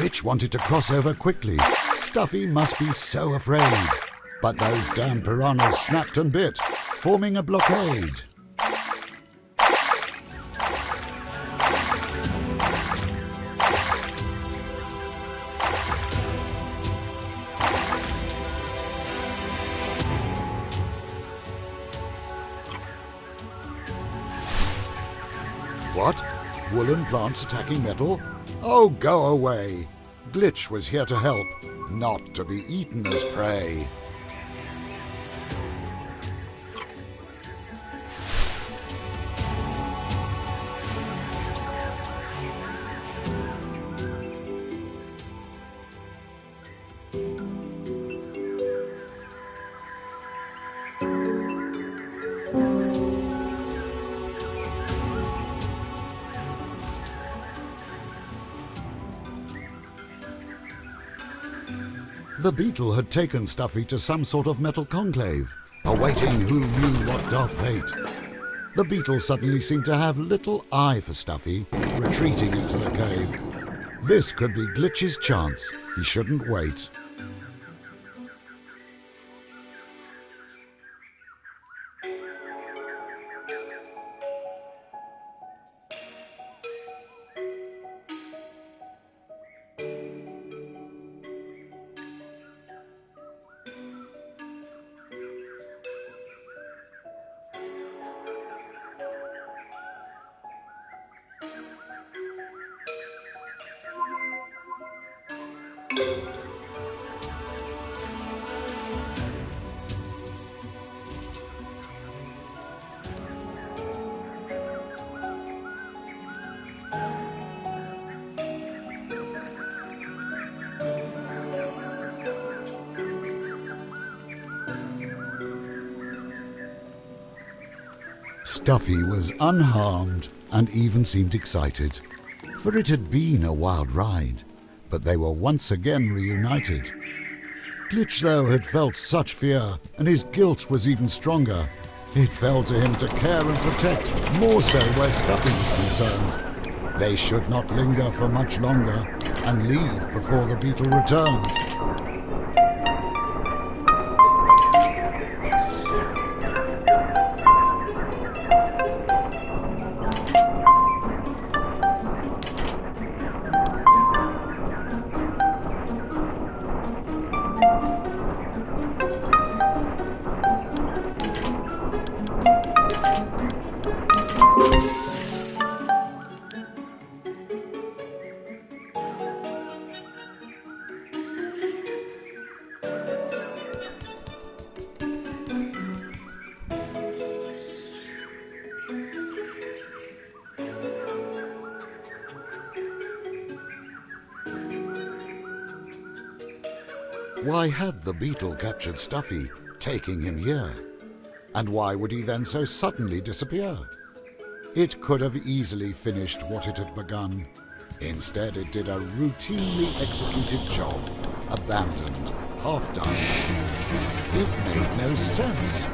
Glitch wanted to cross over quickly. Stuffy must be so afraid. But those damn piranhas snapped and bit, forming a blockade. What? Woolen plants attacking metal? Oh, go away! Glitch was here to help, not to be eaten as prey. The beetle had taken Stuffy to some sort of metal conclave, awaiting who knew what dark fate. The beetle suddenly seemed to have little eye for Stuffy, retreating into the cave. This could be Glitch's chance. He shouldn't wait. Stuffy was unharmed and even seemed excited, for it had been a wild ride, but they were once again reunited. Glitch, though, had felt such fear, and his guilt was even stronger. It fell to him to care and protect, more so where Stuffy was concerned. They should not linger for much longer and leave before the beetle returned. Why had the beetle captured Stuffy, taking him here? And why would he then so suddenly disappear? It could have easily finished what it had begun. Instead, it did a routinely executed job, abandoned, half done. It made no sense.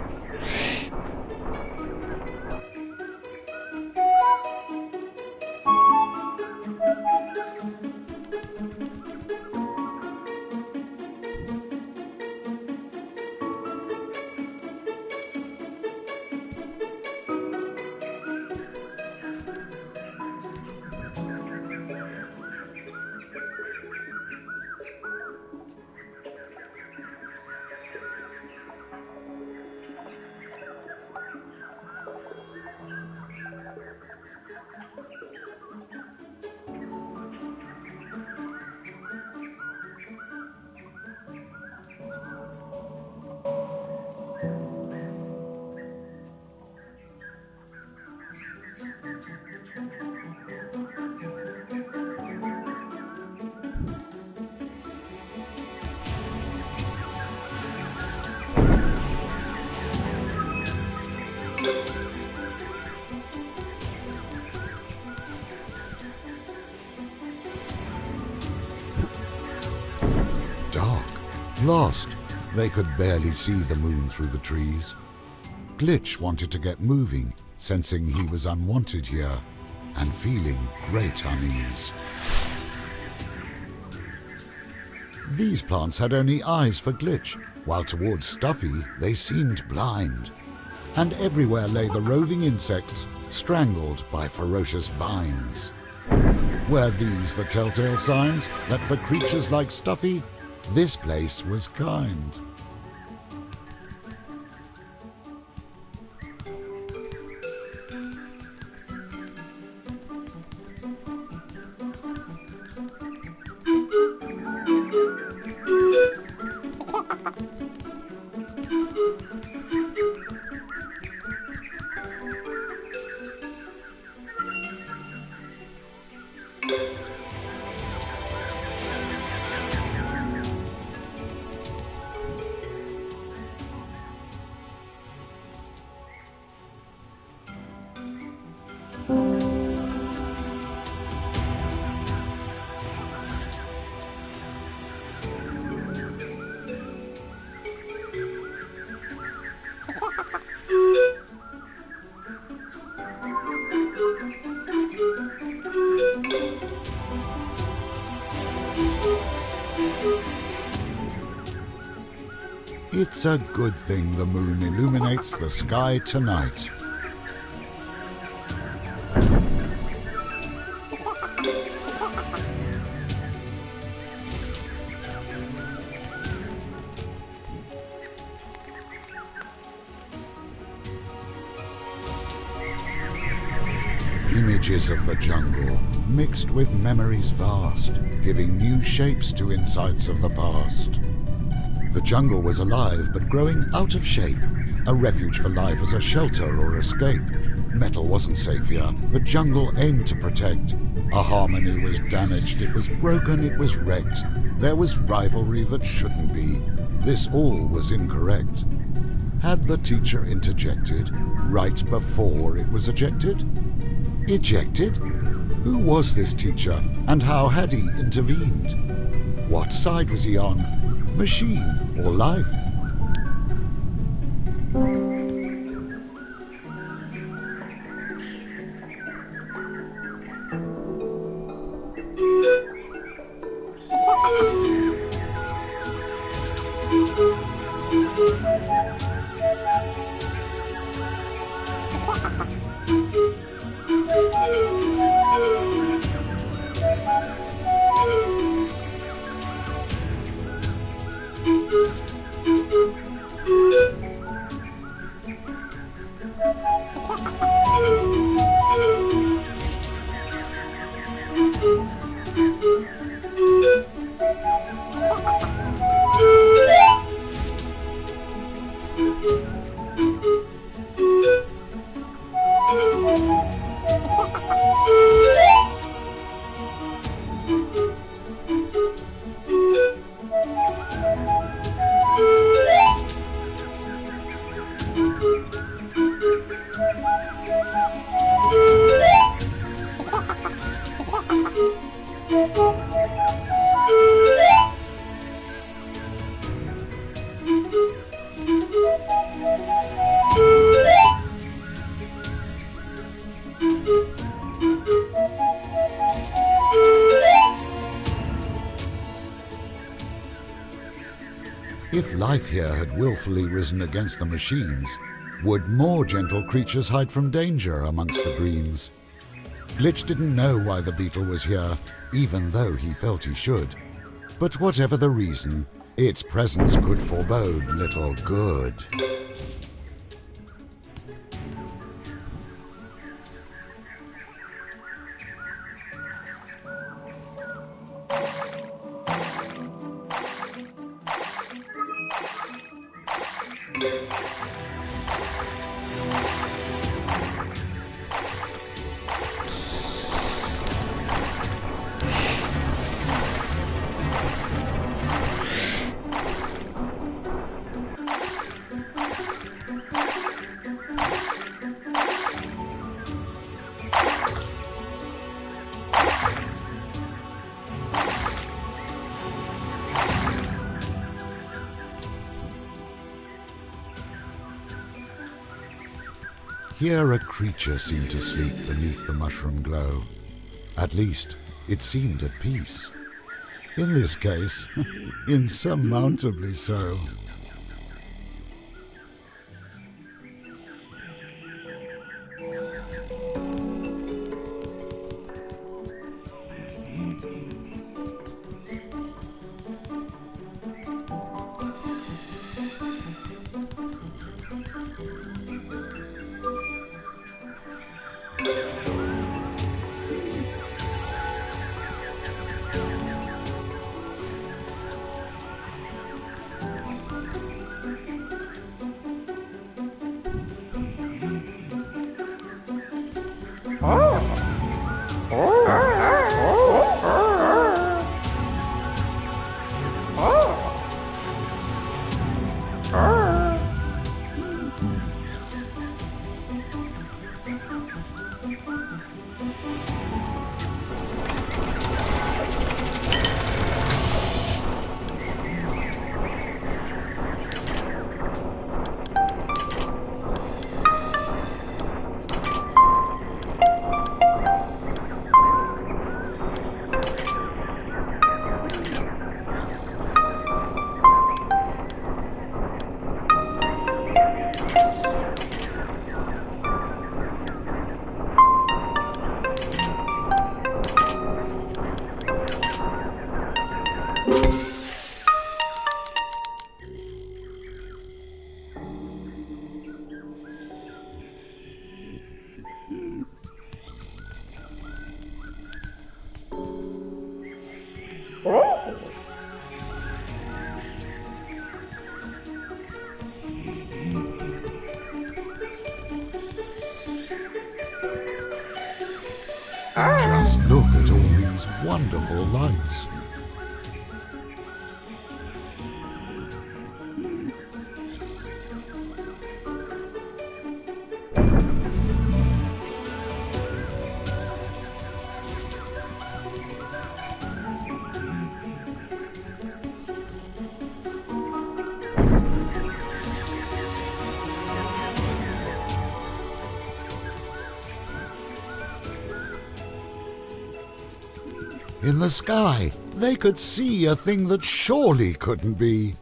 Lost. They could barely see the moon through the trees. Glitch wanted to get moving, sensing he was unwanted here, and feeling great unease. These plants had only eyes for Glitch, while towards Stuffy they seemed blind. And everywhere lay the roving insects, strangled by ferocious vines. Were these the telltale signs that for creatures like Stuffy, this place was kind? It's a good thing the moon illuminates the sky tonight. Images of the jungle, mixed with memories vast, giving new shapes to insights of the past. The jungle was alive but growing out of shape, a refuge for life as a shelter or escape. Metal wasn't safe here, the jungle aimed to protect. A harmony was damaged, it was broken, it was wrecked. There was rivalry that shouldn't be. This all was incorrect. Had the teacher interjected right before it was ejected? Ejected? Who was this teacher, and how had he intervened? What side was he on? Machine or life? If life here had willfully risen against the machines, would more gentle creatures hide from danger amongst the greens? Glitch didn't know why the beetle was here, even though he felt he should. But whatever the reason, its presence could forebode little good. Here a creature seemed to sleep beneath the mushroom glow. At least, it seemed at peace. In this case, insurmountably so. Just look at all these wonderful lights. In the sky, they could see a thing that surely couldn't be.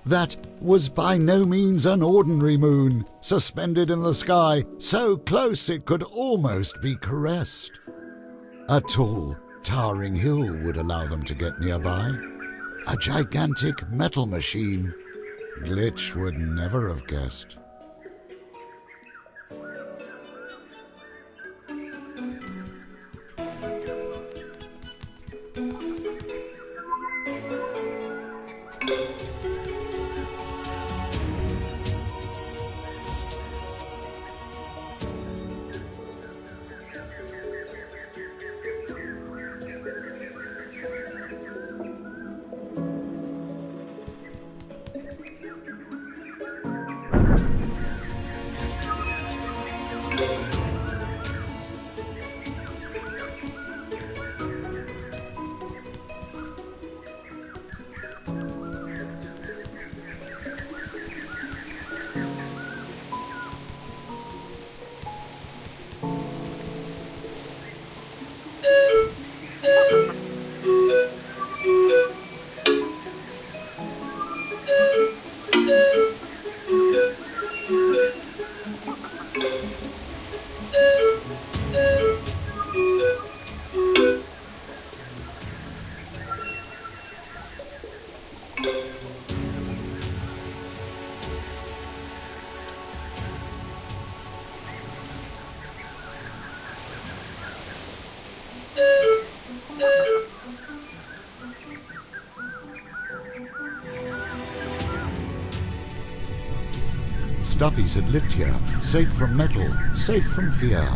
That was by no means an ordinary moon, suspended in the sky, so close it could almost be caressed. A tall, towering hill would allow them to get nearby. A gigantic metal machine. Glitch would never have guessed. Stuffies had lived here, safe from metal, safe from fear.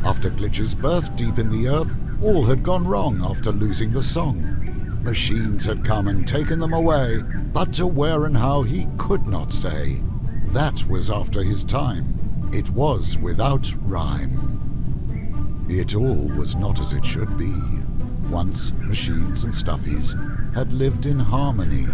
After Glitch's birth deep in the earth, all had gone wrong after losing the song. Machines had come and taken them away, but to where and how he could not say. That was after his time. It was without rhyme. It all was not as it should be. Once machines and Stuffies had lived in harmony.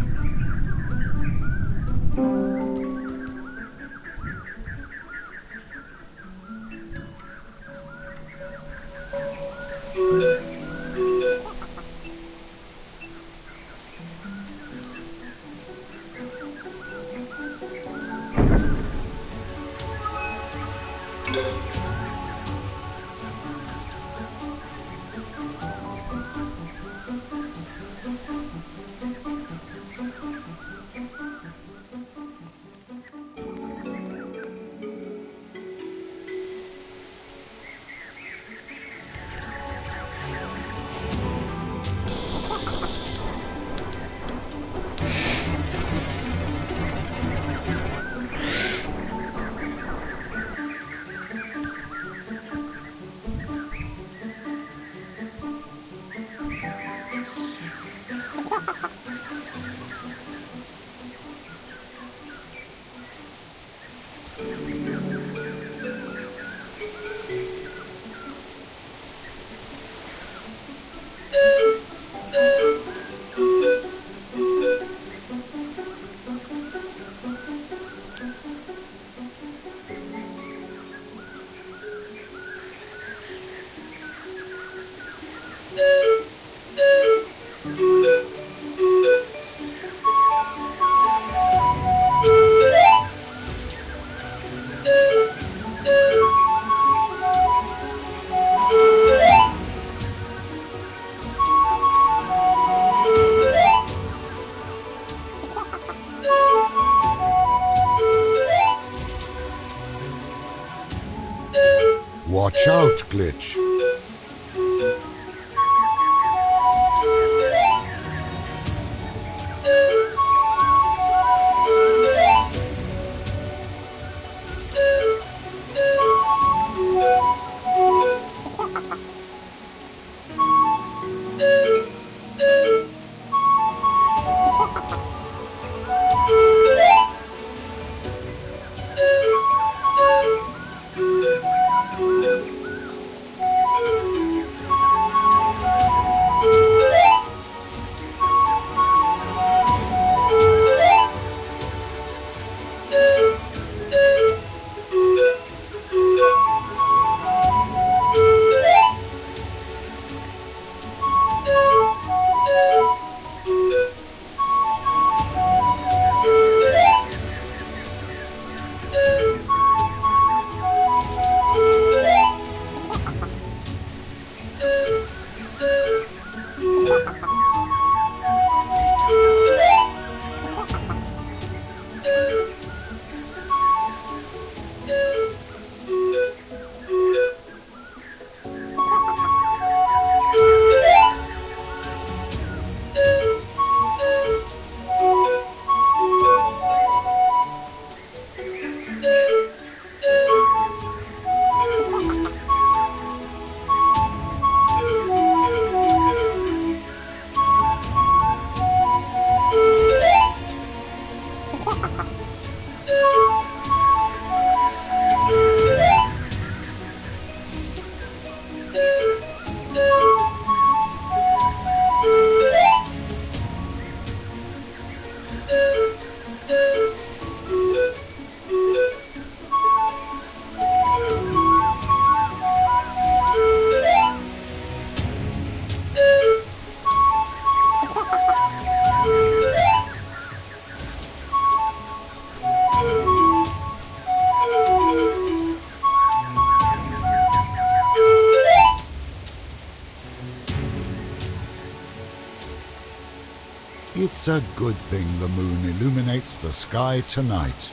Watch out, Glitch. It's a good thing the moon illuminates the sky tonight.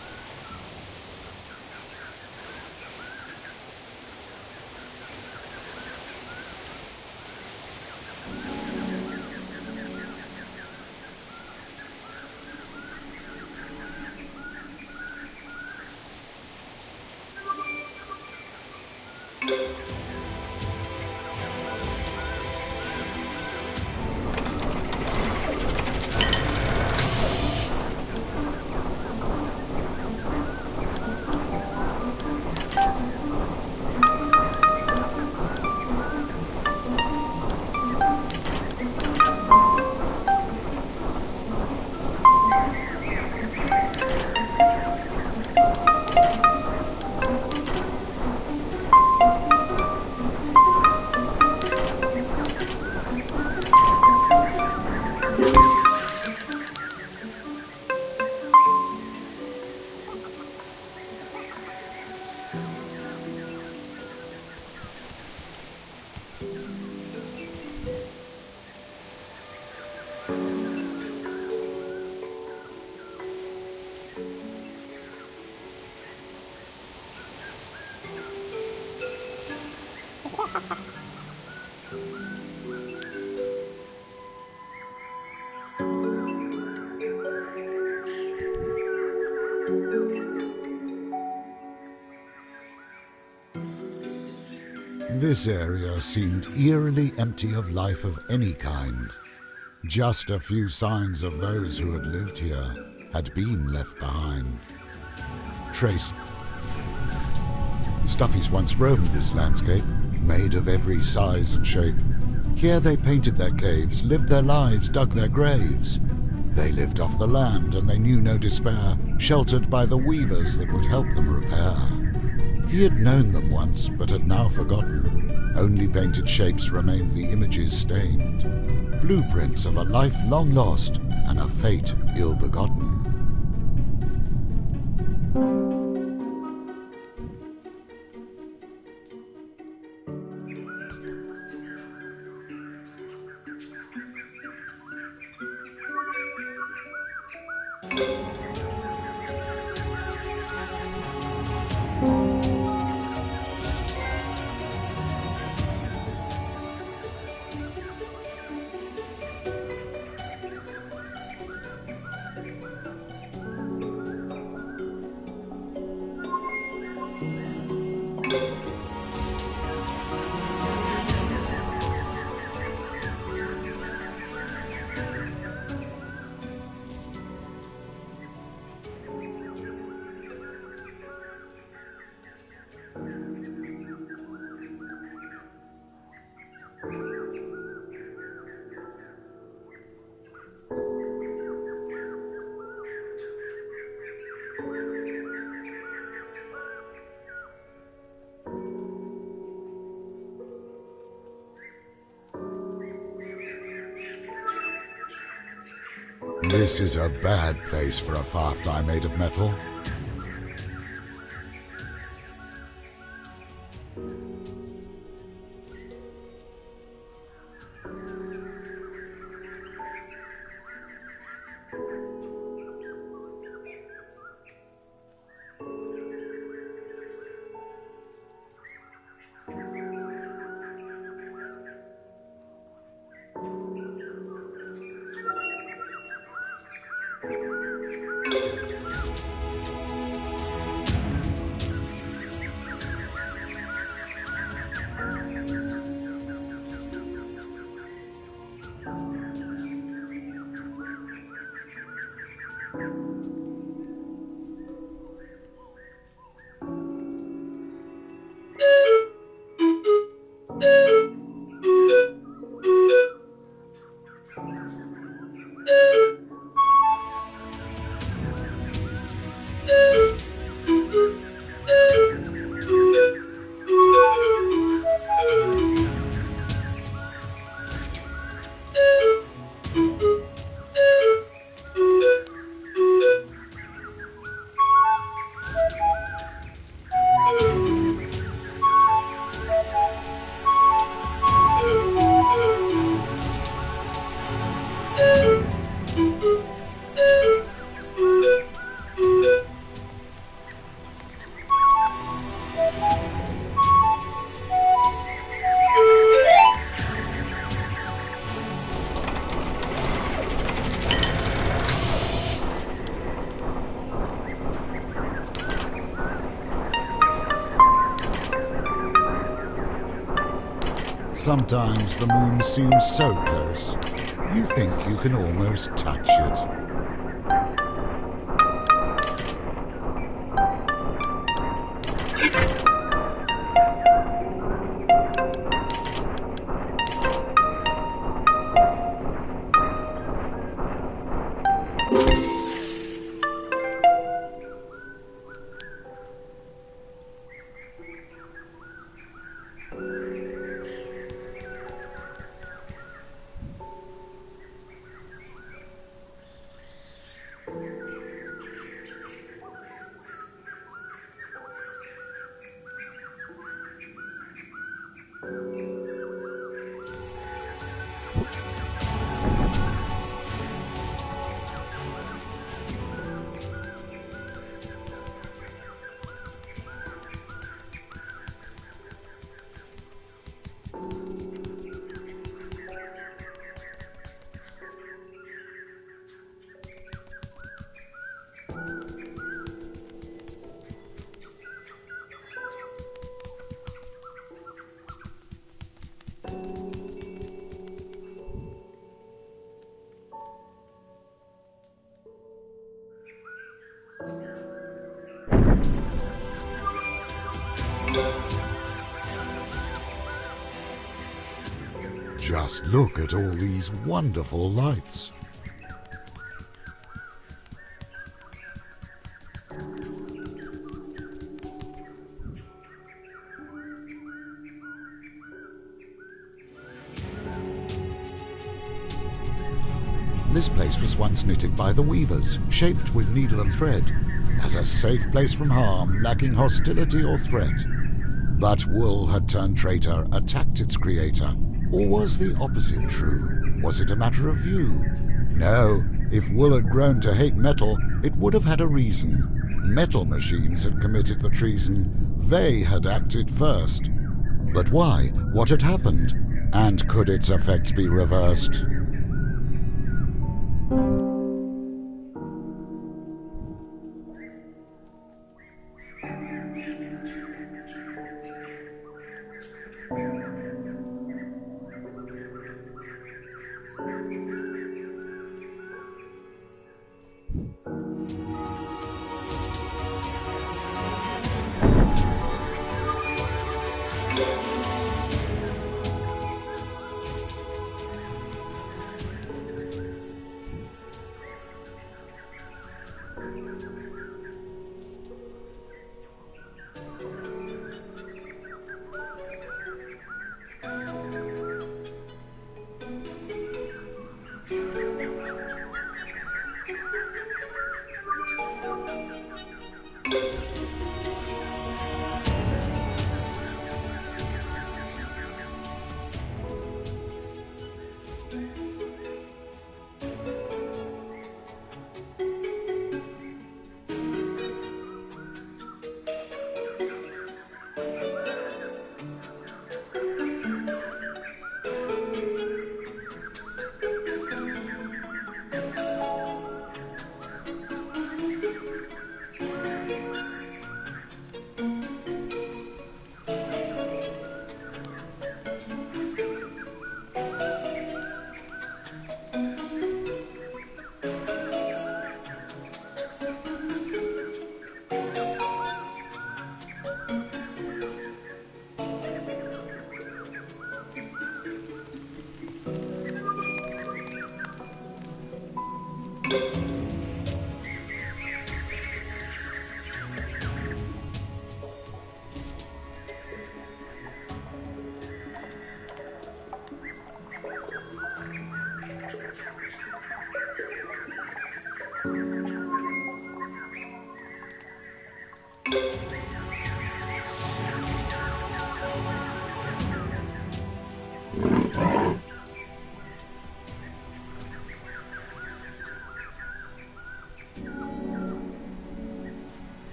This area seemed eerily empty of life of any kind. Just a few signs of those who had lived here had been left behind. Trace. Stuffies once roamed this landscape, made of every size and shape. Here they painted their caves, lived their lives, dug their graves. They lived off the land and they knew no despair, sheltered by the weavers that would help them repair. He had known them once, but had now forgotten. Only painted shapes remained the images stained. Blueprints of a life long lost and a fate ill-begotten. This is a bad place for a firefly made of metal. Sometimes the moon seems so close, you think you can almost touch it. Just look at all these wonderful lights. This place was once knitted by the weavers, shaped with needle and thread, as a safe place from harm, lacking hostility or threat. But wool had turned traitor, attacked its creator. Or was the opposite true? Was it a matter of view? No, if wool had grown to hate metal, it would have had a reason. Metal machines had committed the treason. They had acted first. But why? What had happened? And could its effects be reversed?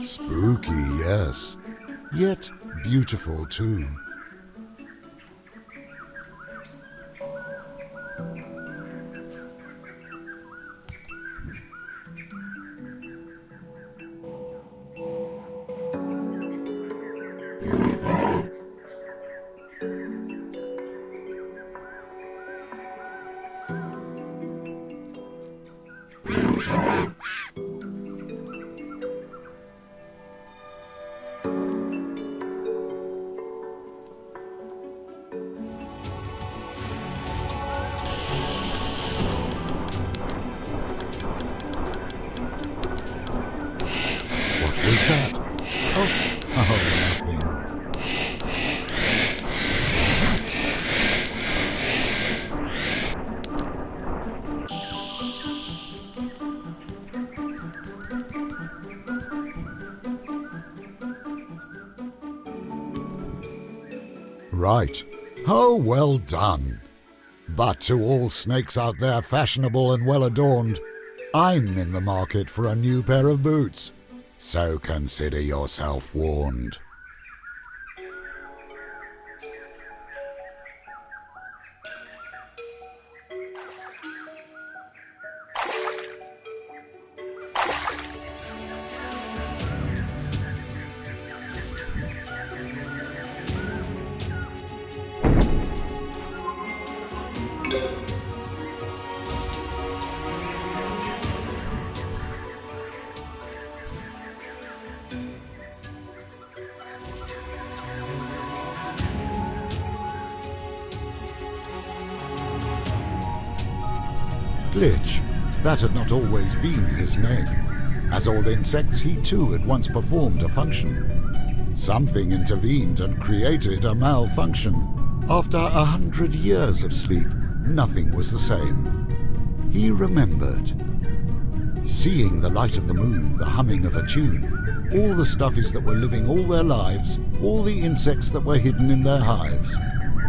Spooky, yes, yet beautiful too. What was that? Oh, nothing. Right. Oh, well done. But to all snakes out there fashionable and well adorned, I'm in the market for a new pair of boots. So consider yourself warned. Glitch, that had not always been his name. As all insects, he too had once performed a function. Something intervened and created a malfunction. After 100 years of sleep, nothing was the same. He remembered. Seeing the light of the moon, the humming of a tune, all the stuffies that were living all their lives, all the insects that were hidden in their hives,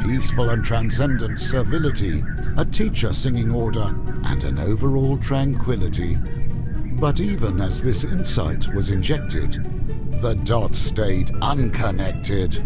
peaceful and transcendent servility, a teacher singing order, and an overall tranquility. But even as this insight was injected, the dots stayed unconnected.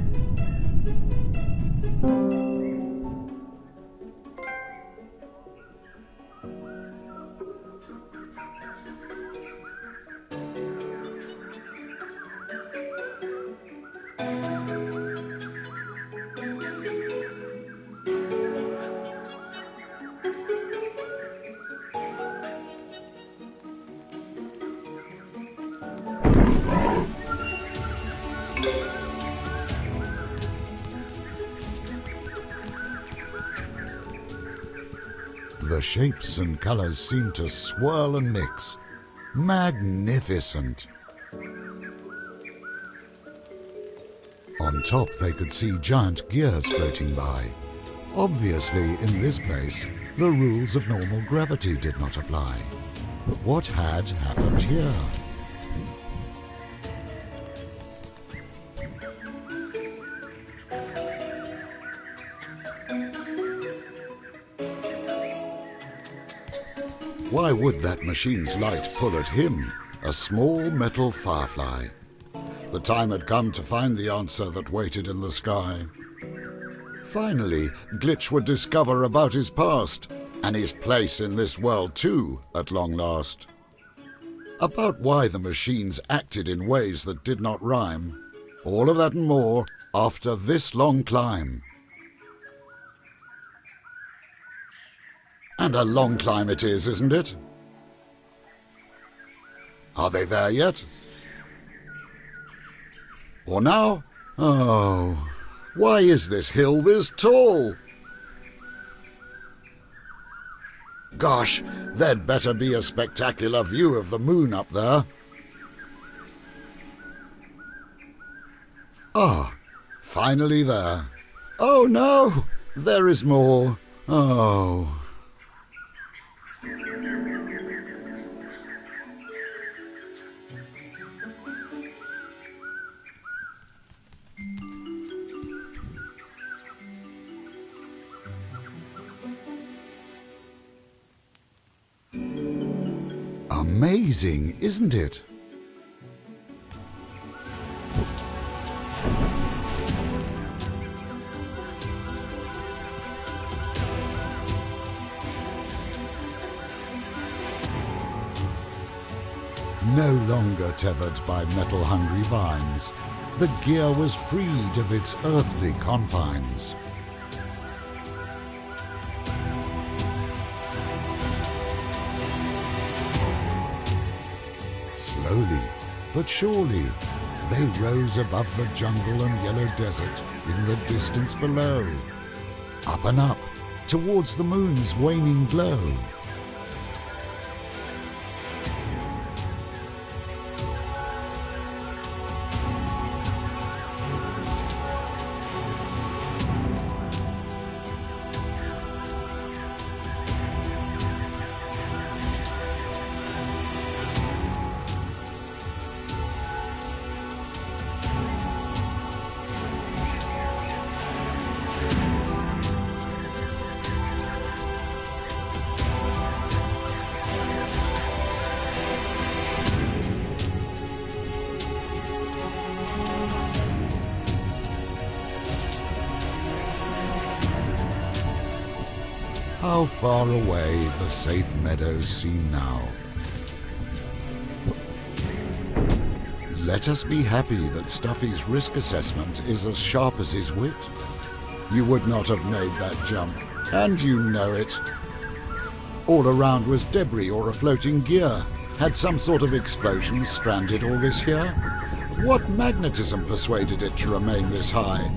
The shapes and colors seemed to swirl and mix. Magnificent! On top they could see giant gears floating by. Obviously, in this place, the rules of normal gravity did not apply. What had happened here? Why would that machine's light pull at him, a small metal firefly? The time had come to find the answer that waited in the sky. Finally, Glitch would discover about his past, and his place in this world too, at long last. About why the machines acted in ways that did not rhyme. All of that and more after this long climb. And a long climb it is, isn't it? Are they there yet? Or now? Oh, why is this hill this tall? Gosh, there'd better be a spectacular view of the moon up there. Ah, finally there. Oh no, there is more. Oh. Amazing, isn't it? No longer tethered by metal-hungry vines, the gear was freed of its earthly confines. Slowly, but surely, they rose above the jungle and yellow desert in the distance below. Up and up, towards the moon's waning glow. How far away the safe meadows seem now. Let us be happy that Stuffy's risk assessment is as sharp as his wit. You would not have made that jump, and you know it. All around was debris or a floating gear. Had some sort of explosion stranded all this here? What magnetism persuaded it to remain this high?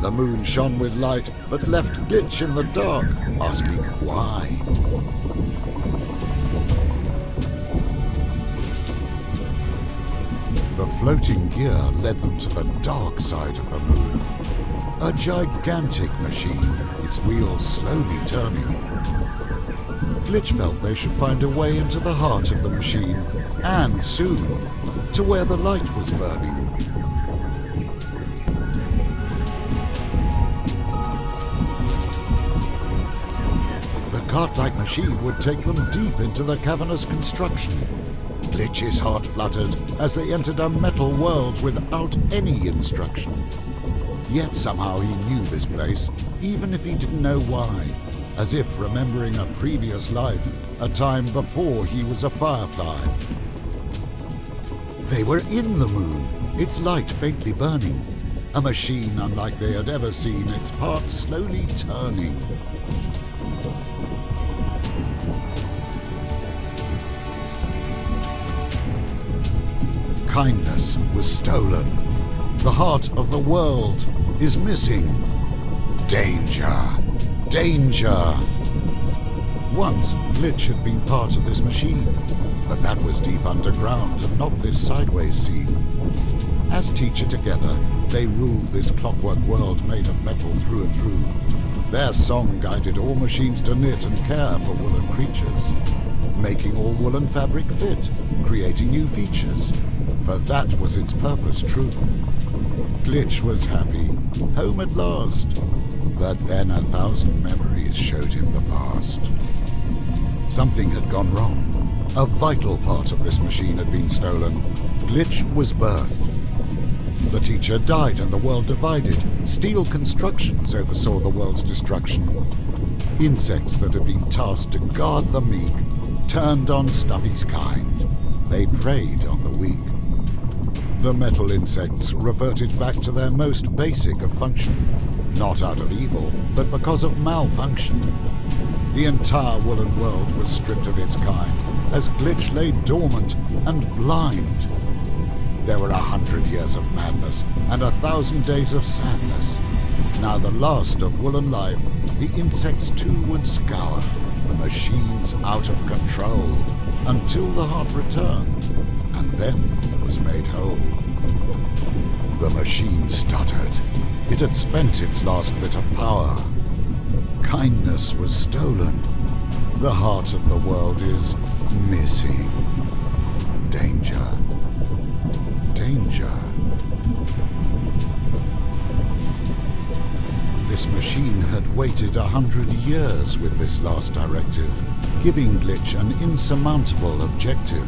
The moon shone with light, but left Glitch in the dark, asking why. The floating gear led them to the dark side of the moon. A gigantic machine, its wheels slowly turning. Glitch felt they should find a way into the heart of the machine, and soon, to where the light was burning. The cart-like machine would take them deep into the cavernous construction. Glitch's heart fluttered as they entered a metal world without any instruction. Yet somehow he knew this place, even if he didn't know why, as if remembering a previous life, a time before he was a firefly. They were in the moon, its light faintly burning, a machine unlike they had ever seen, its parts slowly turning. Kindness was stolen. The heart of the world is missing. Danger! Danger! Once, Glitch had been part of this machine, but that was deep underground and not this sideways scene. As teacher together, they ruled this clockwork world made of metal through and through. Their song guided all machines to knit and care for woolen creatures, making all woolen fabric fit, creating new features, for that was its purpose true. Glitch was happy, home at last, but then 1,000 memories showed him the past. Something had gone wrong. A vital part of this machine had been stolen. Glitch was birthed. The teacher died and the world divided. Steel constructions oversaw the world's destruction. Insects that had been tasked to guard the meek turned on Stuffy's kind. They preyed on the weak. The metal insects reverted back to their most basic of function, not out of evil, but because of malfunction. The entire woolen world was stripped of its kind, as Glitch lay dormant and blind. There were 100 years of madness and 1,000 days of sadness. Now the last of woolen life, the insects too would scour, the machines out of control, until the heart returned, and then was made whole. The machine stuttered. It had spent its last bit of power. Kindness was stolen. The heart of the world is missing. Danger. Danger. This machine had waited 100 years with this last directive, giving Glitch an insurmountable objective.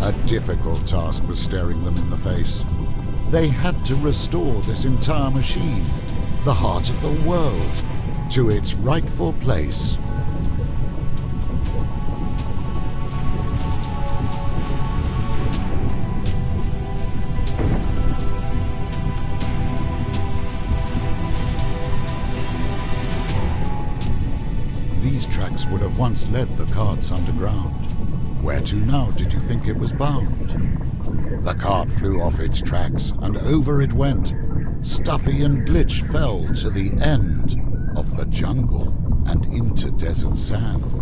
A difficult task was staring them in the face. They had to restore this entire machine, the heart of the world, to its rightful place. These tracks would have once led the carts underground. Where to now did you think it was bound? The cart flew off its tracks, and over it went. Stuffy and Glitch fell to the end of the jungle and into desert sand.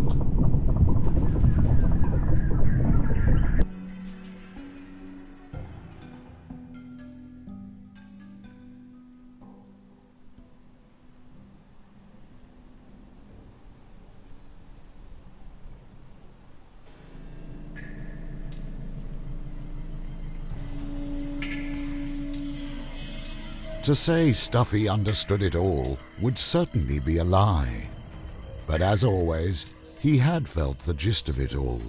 To say Stuffy understood it all would certainly be a lie. But as always, he had felt the gist of it all.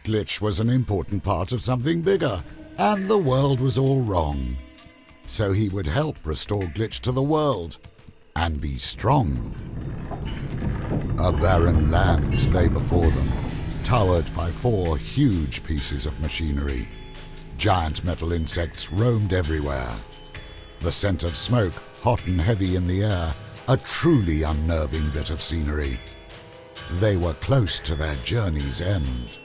Glitch was an important part of something bigger, and the world was all wrong. So he would help restore Glitch to the world, and be strong. A barren land lay before them, towered by 4 huge pieces of machinery. Giant metal insects roamed everywhere. The scent of smoke, hot and heavy in the air, a truly unnerving bit of scenery. They were close to their journey's end.